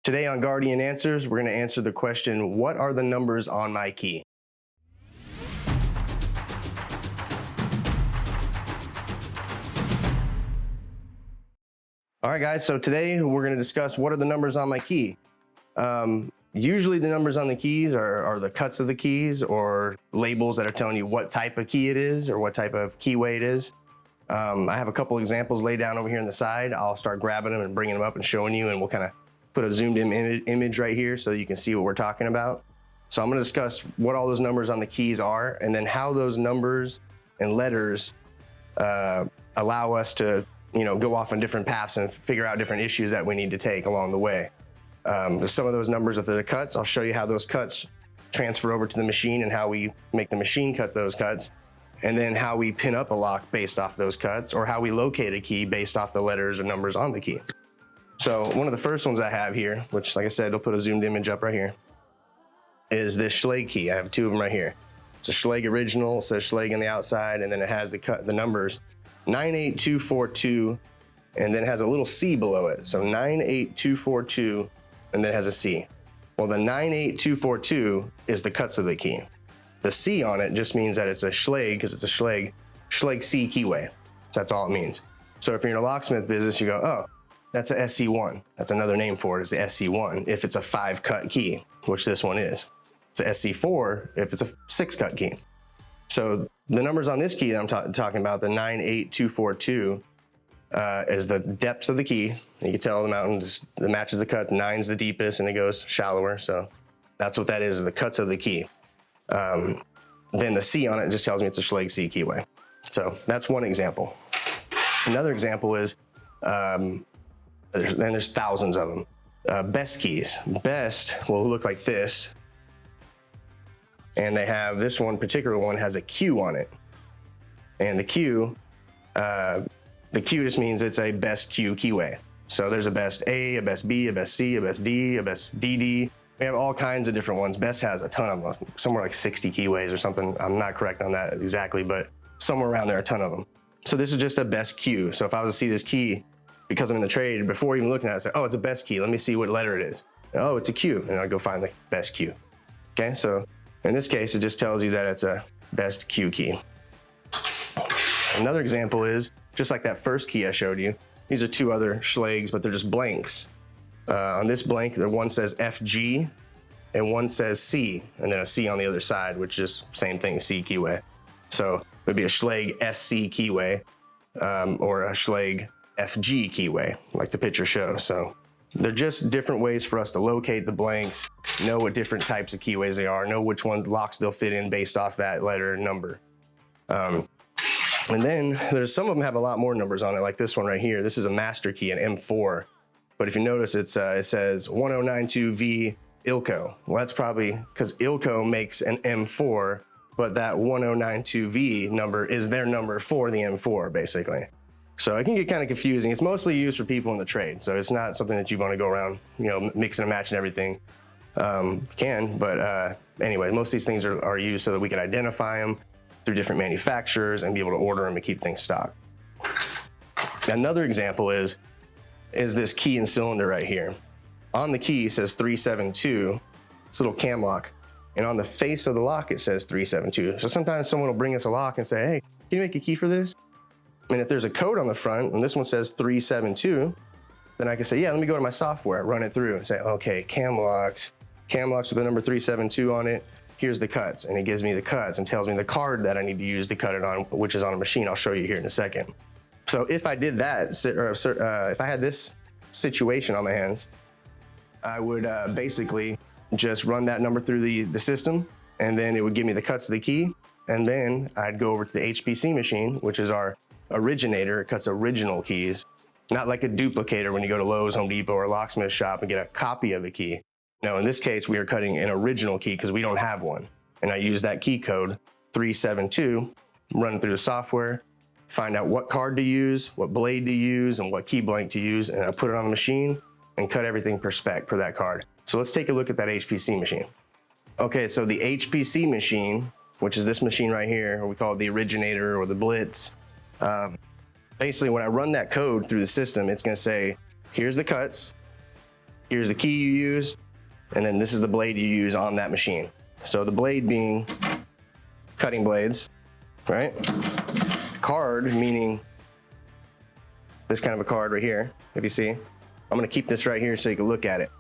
Today on Guardian Answers, we're going to answer the question, what are the numbers on my key? All right, guys, so today we're going to discuss what are the numbers on my key. Usually the numbers on the keys are the cuts of the keys or labels that are telling you what type of key it is or what type of keyway it is. I have a couple examples laid down over here on the side. I'll start grabbing them and bringing them up and showing you, and we'll kind of put a zoomed in image right here so you can see what we're talking about. So I'm going to discuss what all those numbers on the keys are, and then how those numbers and letters allow us to, go off on different paths and figure out different issues that we need to take along the way. Some of those numbers are the cuts. I'll show you how those cuts transfer over to the machine and how we make the machine cut those cuts, and then how we pin up a lock based off those cuts, or how we locate a key based off the letters or numbers on the key. So one of the first ones I have here, which like I said, I'll put a zoomed image up right here, is this Schlage key. I have two of them right here. It's a Schlage original, it says Schlage on the outside, and then it has the numbers 98242, and then it has a little C below it. So 98242, and then it has a C. Well, the 98242 is the cuts of the key. The C on it just means that it's a Schlage, because it's a Schlage C keyway. So that's all it means. So if you're in a locksmith business, you go, oh, that's a SC1. That's another name for it, is the SC1, if it's a 5-cut key, which this one is. It's a SC4 if it's a 6-cut key. So the numbers on this key that I'm talking about, the 98242, is the depths of the key. You can tell the mountain just matches the cut. 9's the deepest, and it goes shallower. So that's what that is, the cuts of the key. Then the C on it just tells me it's a Schlage C keyway. So that's one example. Another example is, there's thousands of them. Best keys. Best will look like this. And they have, this one particular one has a Q on it. And the Q just means it's a best Q keyway. So there's a best A, a best B, a best C, a best D, a best DD. We have all kinds of different ones. Best has a ton of them, somewhere like 60 keyways or something. I'm not correct on that exactly, but somewhere around there, a ton of them. So this is just a best Q. So if I was to see this key, because I'm in the trade, before even looking at it, I say, oh, it's a best key. Let me see what letter it is. Oh, it's a Q. And I'll go find the best Q. Okay, so in this case, it just tells you that it's a best Q key. Another example is, just like that first key I showed you, these are two other Schlages, but they're just blanks. On this blank, the one says FG, and one says C, and then a C on the other side, which is same thing, C keyway. So it would be a Schlage SC keyway, or a Schlage FG keyway, like the picture shows. So they're just different ways for us to locate the blanks, know what different types of keyways they are, know which one locks they'll fit in based off that letter and number. And then there's some of them have a lot more numbers on it, like this one right here. This is a master key, an M4. But if you notice, it says 1092V ILCO. Well, that's probably because ILCO makes an M4, but that 1092V number is their number for the M4, basically. So it can get kind of confusing. It's mostly used for people in the trade, so it's not something that you want to go around, mixing and matching everything. Anyway, most of these things are used so that we can identify them through different manufacturers and be able to order them and keep things stocked. Another example is this key and cylinder right here. On the key it says 372, this little cam lock, and on the face of the lock it says 372. So sometimes someone will bring us a lock and say, hey, can you make a key for this? And if there's a code on the front and this one says 372, then I can say, yeah, let me go to my software, run it through and say, okay, cam locks with the number 372 on it, here's the cuts. And it gives me the cuts and tells me the card that I need to use to cut it on, which is on a machine. I'll show you here in a second. So if I did that, if I had this situation on my hands, I would basically just run that number through the system, and then it would give me the cuts of the key. And then I'd go over to the HPC machine, which is our originator. It cuts original keys, not like a duplicator when you go to Lowe's, Home Depot, or a locksmith shop and get a copy of a key. No, in this case, we are cutting an original key because we don't have one. And I use that key code 372, run it through the software, find out what card to use, what blade to use, and what key blank to use, and I put it on the machine and cut everything per spec for that card. So let's take a look at that HPC machine. Okay, so the HPC machine, which is this machine right here, or we call it the originator or the Blitz. Basically, when I run that code through the system, it's gonna say, here's the cuts, Here's the key you use, and then this is the blade you use on that machine. So the blade being cutting blades, right? Card meaning this kind of a card right here, if you see. I'm gonna keep this right here so you can look at it.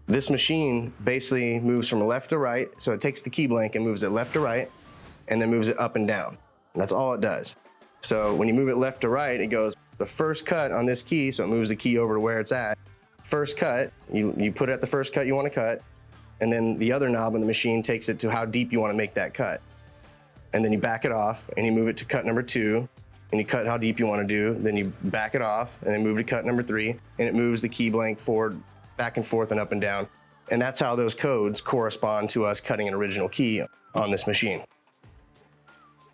This machine basically moves from left to right, so it takes the key blank and moves it left to right, and then moves it up and down. That's all it does. So when you move it left to right, it goes the first cut on this key, so it moves the key over to where it's at. First cut, you put it at the first cut you want to cut, and then the other knob on the machine takes it to how deep you want to make that cut. And then you back it off and you move it to cut number 2, and you cut how deep you want to do, then you back it off and then move to cut number 3, and it moves the key blank forward, back and forth and up and down. And that's how those codes correspond to us cutting an original key on this machine.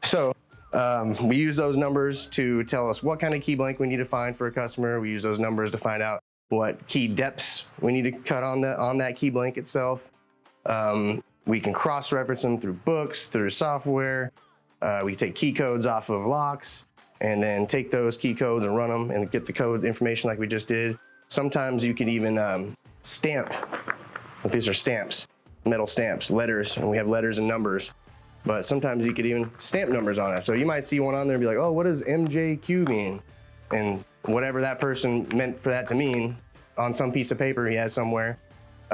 So we use those numbers to tell us what kind of key blank we need to find for a customer. We use those numbers to find out what key depths we need to cut on that key blank itself. We can cross-reference them through books, through software. We take key codes off of locks and then take those key codes and run them and get the code information like we just did. Sometimes you can even stamp. These are stamps, metal stamps, letters, and we have letters and numbers. But sometimes you could even stamp numbers on it. So you might see one on there and be like, oh, what does MJQ mean? And whatever that person meant for that to mean on some piece of paper he has somewhere,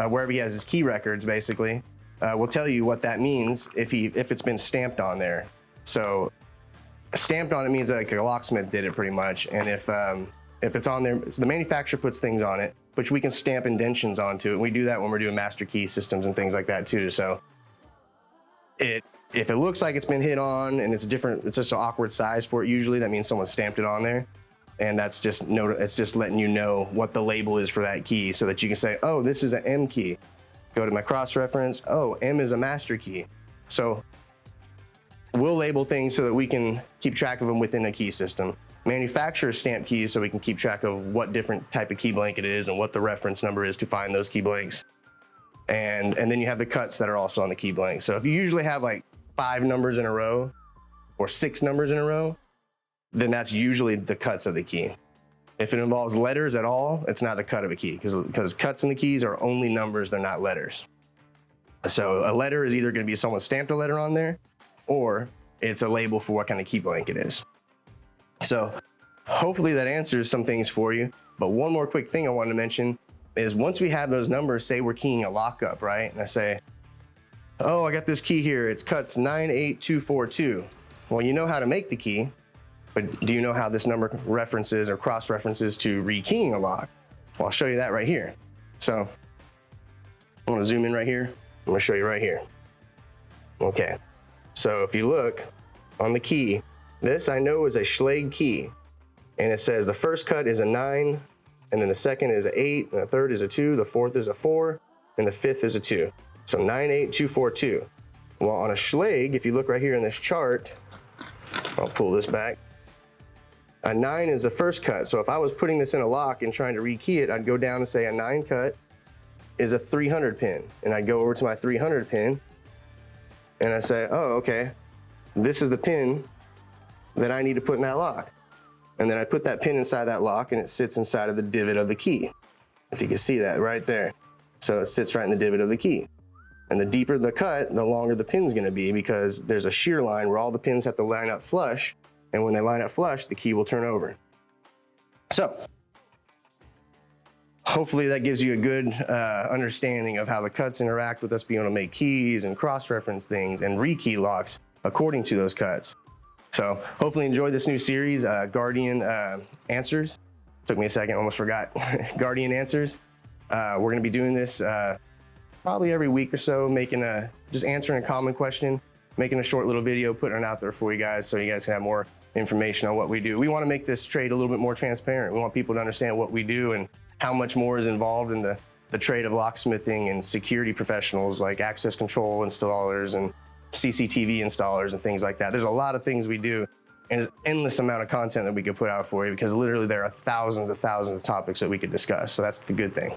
wherever he has his key records, basically, will tell you what that means if it's been stamped on there. So stamped on it means like a locksmith did it pretty much. And if it's on there, so the manufacturer puts things on it, which we can stamp indentions onto it. We do that when we're doing master key systems and things like that too. So if it looks like it's been hit on and it's just an awkward size for it, usually that means someone stamped it on there. And it's just letting you know what the label is for that key so that you can say, oh, this is an M key. Go to my cross-reference, oh, M is a master key. So we'll label things so that we can keep track of them within a key system. Manufacturers stamp keys so we can keep track of what different type of key blank it is and what the reference number is to find those key blanks. And then you have the cuts that are also on the key blank. So if you usually have like 5 numbers in a row or 6 numbers in a row, then that's usually the cuts of the key. If it involves letters at all, it's not a cut of a key because cuts in the keys are only numbers, they're not letters. So a letter is either going to be someone stamped a letter on there or it's a label for what kind of key blank it is. So hopefully that answers some things for you. But one more quick thing I wanted to mention is once we have those numbers, say we're keying a lockup, right? And I say, oh, I got this key here. It's cuts 98242. Well, you know how to make the key, but do you know how this number references or cross-references to rekeying a lock? Well, I'll show you that right here. So I'm gonna zoom in right here. I'm gonna show you right here. Okay, so if you look on the key, this I know is a Schlage key. And it says the first cut is a 9, and then the second is an 8, and the third is a 2, the fourth is a 4, and the fifth is a 2. So 98242. Well, on a Schlage, if you look right here in this chart, I'll pull this back. A 9 is the first cut. So if I was putting this in a lock and trying to rekey it, I'd go down and say a 9 cut is a 300 pin. And I'd go over to my 300 pin and I say, oh, okay, this is the pin that I need to put in that lock. And then I put that pin inside that lock and it sits inside of the divot of the key. If you can see that right there. So it sits right in the divot of the key. And the deeper the cut, the longer the pin's gonna be because there's a shear line where all the pins have to line up flush. And when they line up flush, the key will turn over. So hopefully that gives you a good understanding of how the cuts interact with us being able to make keys and cross-reference things and rekey locks according to those cuts. So hopefully enjoy this new series, Guardian Answers. Took me a second, almost forgot. Guardian Answers. We're gonna be doing this probably every week or so, just answering a common question, making a short little video, putting it out there for you guys so you guys can have more information on what we do. We want to make this trade a little bit more transparent. We want people to understand what we do and how much more is involved in the trade of locksmithing and security professionals like access control installers and CCTV installers and things like that. There's a lot of things we do and an endless amount of content that we could put out for you because literally there are thousands of topics that we could discuss. So that's the good thing.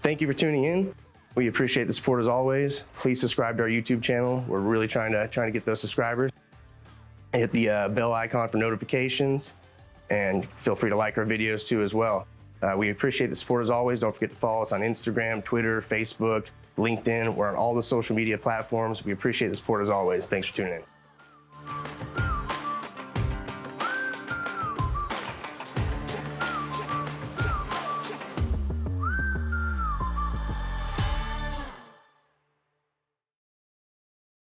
Thank you for tuning in. We appreciate the support as always. Please subscribe to our YouTube channel. We're really trying to get those subscribers. Hit the bell icon for notifications and feel free to like our videos too as well. We appreciate the support as always. Don't forget to follow us on Instagram, Twitter, Facebook, LinkedIn. We're on all the social media platforms. We appreciate the support as always. Thanks for tuning in.